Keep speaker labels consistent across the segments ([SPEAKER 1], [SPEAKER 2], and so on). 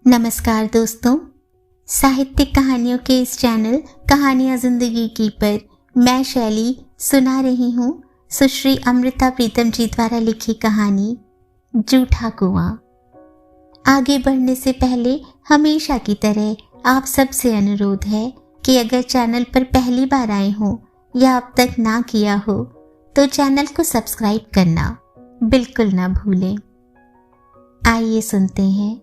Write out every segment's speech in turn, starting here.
[SPEAKER 1] नमस्कार दोस्तों, साहित्यिक कहानियों के इस चैनल कहानियाँ जिंदगी की पर मैं शैली सुना रही हूँ सुश्री अमृता प्रीतम जी द्वारा लिखी कहानी जूठा कुआं। आगे बढ़ने से पहले हमेशा की तरह आप सबसे अनुरोध है कि अगर चैनल पर पहली बार आए हो या अब तक ना किया हो तो चैनल को सब्सक्राइब करना बिल्कुल ना भूलें। आइए सुनते हैं।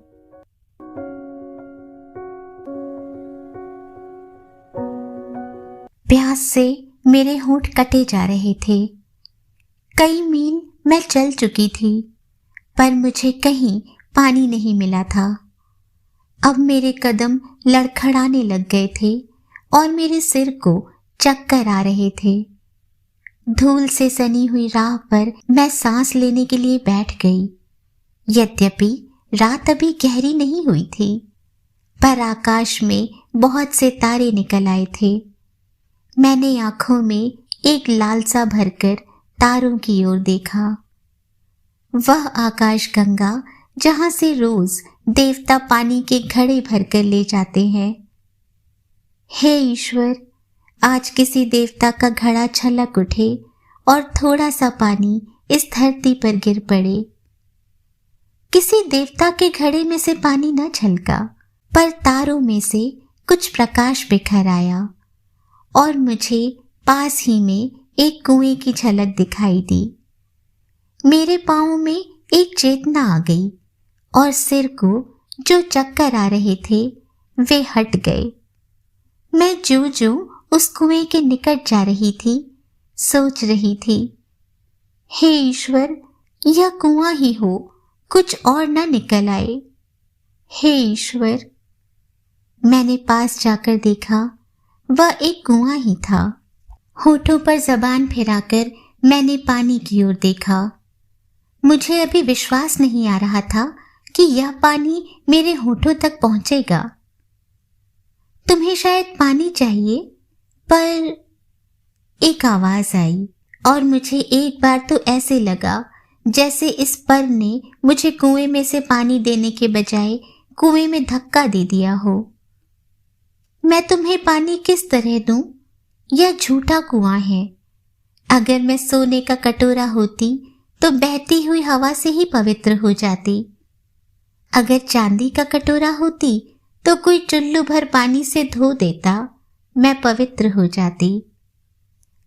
[SPEAKER 1] प्यास से मेरे होंठ कटे जा रहे थे। कई मील मैं चल चुकी थी पर मुझे कहीं पानी नहीं मिला था। अब मेरे कदम लड़खड़ाने लग गए थे और मेरे सिर को चक्कर आ रहे थे। धूल से सनी हुई राह पर मैं सांस लेने के लिए बैठ गई। यद्यपि रात अभी गहरी नहीं हुई थी पर आकाश में बहुत से तारे निकल आए थे। मैंने आंखों में एक लालसा भरकर तारों की ओर देखा। वह आकाश गंगा जहां से रोज देवता पानी के घड़े भरकर ले जाते हैं। हे ईश्वर, आज किसी देवता का घड़ा छलक उठे और थोड़ा सा पानी इस धरती पर गिर पड़े। किसी देवता के घड़े में से पानी न छलका पर तारों में से कुछ प्रकाश बिखर आया और मुझे पास ही में एक कुएं की झलक दिखाई दी। मेरे पांव में एक चेतना आ गई और सिर को जो चक्कर आ रहे थे वे हट गए। मैं जो उस कुएं के निकट जा रही थी सोच रही थी, हे ईश्वर, यह कुआं ही हो, कुछ और न निकल आए। हे ईश्वर। मैंने पास जाकर देखा, वह एक कुआं ही था। होठों पर जबान फिराकर मैंने पानी की ओर देखा। मुझे अभी विश्वास नहीं आ रहा था कि यह पानी मेरे होठों तक पहुंचेगा। तुम्हें शायद पानी चाहिए, पर एक आवाज आई और मुझे एक बार तो ऐसे लगा जैसे इस पर ने मुझे कुएं में से पानी देने के बजाय कुएं में धक्का दे दिया हो। मैं तुम्हें पानी किस तरह दूं? यह झूठा कुआं है। अगर मैं सोने का कटोरा होती तो बहती हुई हवा से ही पवित्र हो जाती। अगर चांदी का कटोरा होती तो कोई चुल्लू भर पानी से धो देता, मैं पवित्र हो जाती।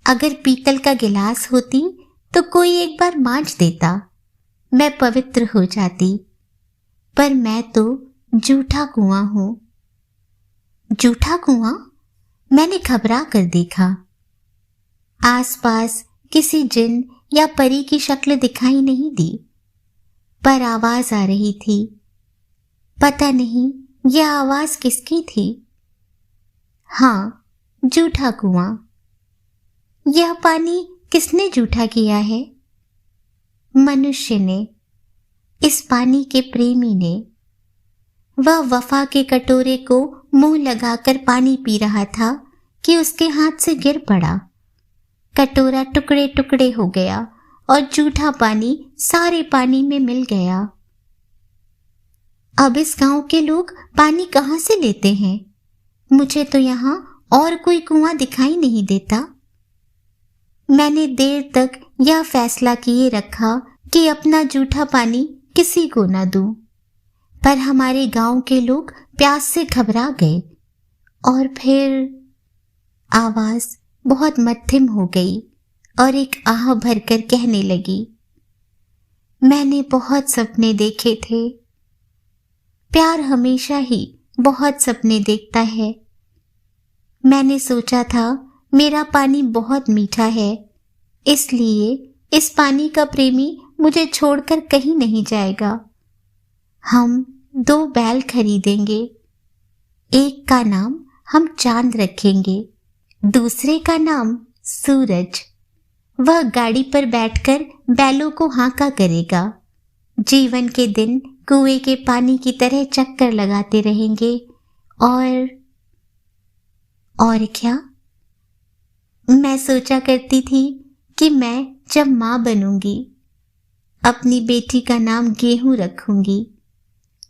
[SPEAKER 1] अगर पीतल का गिलास होती तो कोई एक बार मांज देता, मैं पवित्र हो जाती। पर मैं तो झूठा कुआं हूं। झूठा कुआं? मैंने घबरा कर देखा। आसपास किसी जिन या परी की शक्ल दिखाई नहीं दी, पर आवाज आ रही थी। पता नहीं यह आवाज किसकी थी। हाँ, झूठा कुआं। यह पानी किसने झूठा किया है? मनुष्य ने, इस पानी के प्रेमी ने। वह वफा के कटोरे को मुंह लगाकर पानी पी रहा था कि उसके हाथ से गिर पड़ा। कटोरा टुकड़े टुकड़े हो गया और झूठा पानी सारे पानी में मिल गया। अब इस गांव के लोग पानी कहां से लेते हैं? मुझे तो यहां और कोई कुआं दिखाई नहीं देता। मैंने देर तक यह फैसला किए रखा कि अपना झूठा पानी किसी को न दूं, पर हमारे गांव के लोग प्यास से घबरा गए और फिर आवाज बहुत मध्यम हो गई और एक आह भरकर कहने लगी, मैंने बहुत सपने देखे थे। प्यार हमेशा ही बहुत सपने देखता है। मैंने सोचा था मेरा पानी बहुत मीठा है, इसलिए इस पानी का प्रेमी मुझे छोड़कर कहीं नहीं जाएगा। हम 2 बैल खरीदेंगे। एक का नाम हम चांद रखेंगे, दूसरे का नाम सूरज। वह गाड़ी पर बैठकर बैलों को हांका करेगा। जीवन के दिन कुएं के पानी की तरह चक्कर लगाते रहेंगे और क्या? मैं सोचा करती थी कि मैं जब मां बनूंगी अपनी बेटी का नाम गेहूं रखूंगी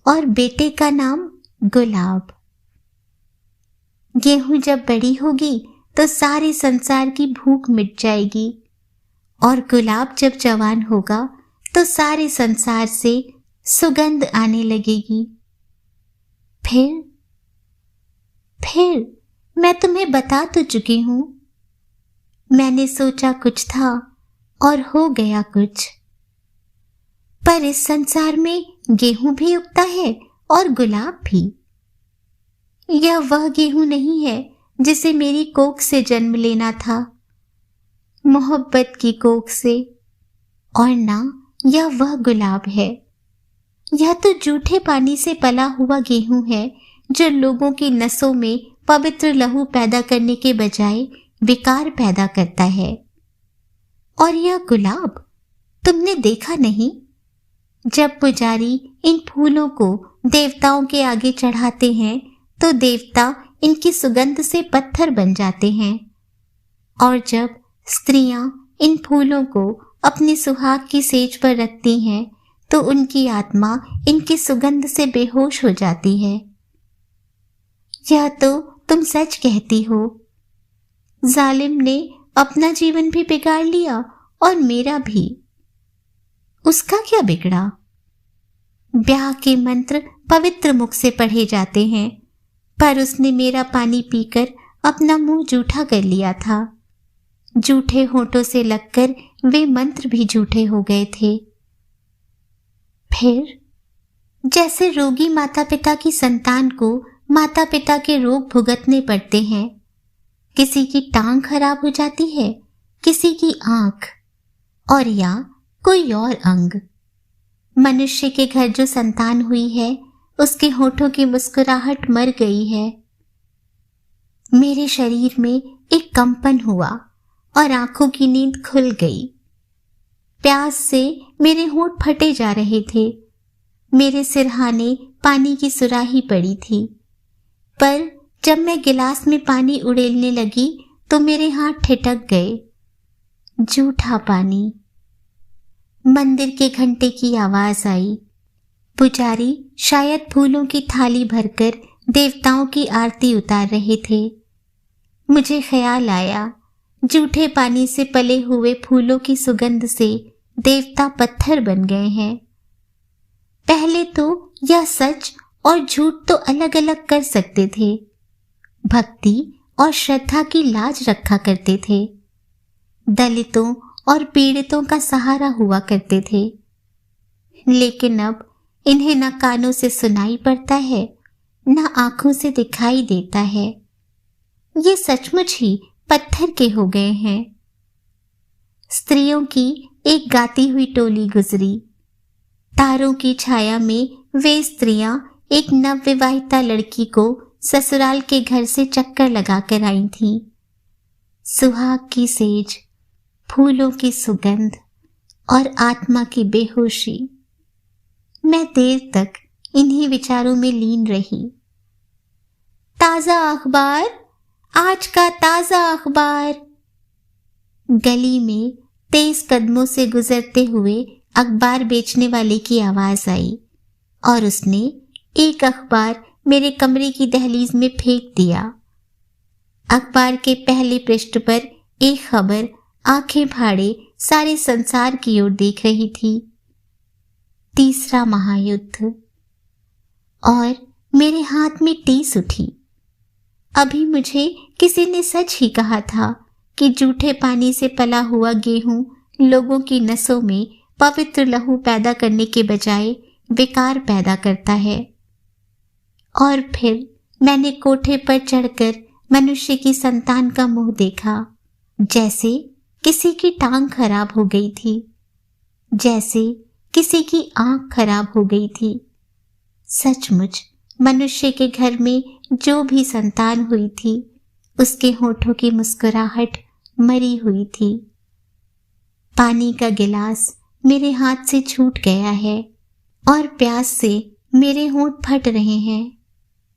[SPEAKER 1] और बेटे का नाम गुलाब। गेहूं जब बड़ी होगी तो सारे संसार की भूख मिट जाएगी, और गुलाब जब जवान होगा तो सारे संसार से सुगंध आने लगेगी। फिर मैं तुम्हें बता तो चुकी हूं। मैंने सोचा कुछ था और हो गया कुछ। पर इस संसार में गेहूं भी उगता है और गुलाब भी। यह वह गेहूं नहीं है जिसे मेरी कोख से जन्म लेना था, मोहब्बत की कोख से, और ना यह वह गुलाब है। यह तो जूठे पानी से पला हुआ गेहूं है जो लोगों की नसों में पवित्र लहू पैदा करने के बजाय विकार पैदा करता है। और यह गुलाब तुमने देखा नहीं? जब पुजारी इन फूलों को देवताओं के आगे चढ़ाते हैं तो देवता इनकी सुगंध से पत्थर बन जाते हैं, और जब स्त्रियां इन फूलों को अपने सुहाग की सेज पर रखती हैं तो उनकी आत्मा इनकी सुगंध से बेहोश हो जाती है। यह तो तुम सच कहती हो। जालिम ने अपना जीवन भी बिगाड़ लिया और मेरा भी। उसका क्या बिगड़ा? ब्याह के मंत्र पवित्र मुख से पढ़े जाते हैं, पर उसने मेरा पानी पीकर अपना मुंह जूठा कर लिया था। जूठे होठों से लगकर वे मंत्र भी झूठे हो गए थे। फिर जैसे रोगी माता पिता की संतान को माता पिता के रोग भुगतने पड़ते हैं, किसी की टांग खराब हो जाती है, किसी की आंख, और या कोई और अंग। मनुष्य के घर जो संतान हुई है उसके होठों की मुस्कुराहट मर गई है। मेरे शरीर में एक कंपन हुआ और आंखों की नींद खुल गई। प्यास से मेरे होंठ फटे जा रहे थे। मेरे सिरहाने पानी की सुराही पड़ी थी, पर जब मैं गिलास में पानी उड़ेलने लगी तो मेरे हाथ ठिठक गए। जूठा पानी। मंदिर के घंटे की आवाज आई। पुजारी शायद फूलों की थाली भरकर देवताओं की आरती उतार रहे थे। मुझे ख्याल आया, जूठे पानी से पले हुए फूलों की सुगंध से देवता पत्थर बन गए हैं। पहले तो यह सच और झूठ तो अलग अलग कर सकते थे, भक्ति और श्रद्धा की लाज रखा करते थे, दलितों और पीड़ितों का सहारा हुआ करते थे। लेकिन अब इन्हें न कानों से सुनाई पड़ता है, न आंखों से दिखाई देता है। ये सचमुच ही पत्थर के हो गए हैं। स्त्रियों की एक गाती हुई टोली गुजरी। तारों की छाया में वे स्त्रियां एक नवविवाहिता लड़की को ससुराल के घर से चक्कर लगाकर आई थीं। सुहाग की सेज, फूलों की सुगंध और आत्मा की बेहोशी। मैं देर तक इन्हीं विचारों में लीन रही। ताजा अखबार, आज का ताजा अखबार। गली में तेज कदमों से गुजरते हुए अखबार बेचने वाले की आवाज आई और उसने एक अखबार मेरे कमरे की दहलीज में फेंक दिया। अखबार के पहले पृष्ठ पर एक खबर आंखें फाड़े सारे संसार की ओर देख रही थी। तीसरा महायुद्ध। और मेरे हाथ में टीस उठी। अभी मुझे किसी ने सच ही कहा था कि जूठे पानी से पला हुआ गेहूं लोगों की नसों में पवित्र लहू पैदा करने के बजाय विकार पैदा करता है। और फिर मैंने कोठे पर चढ़कर मनुष्य की संतान का मुंह देखा, जैसे किसी की टांग खराब हो गई थी, जैसे किसी की आंख खराब हो गई थी। सचमुच मनुष्य के घर में जो भी संतान हुई थी उसके होठों की मुस्कुराहट मरी हुई थी। पानी का गिलास मेरे हाथ से छूट गया है और प्यास से मेरे होंठ फट रहे हैं।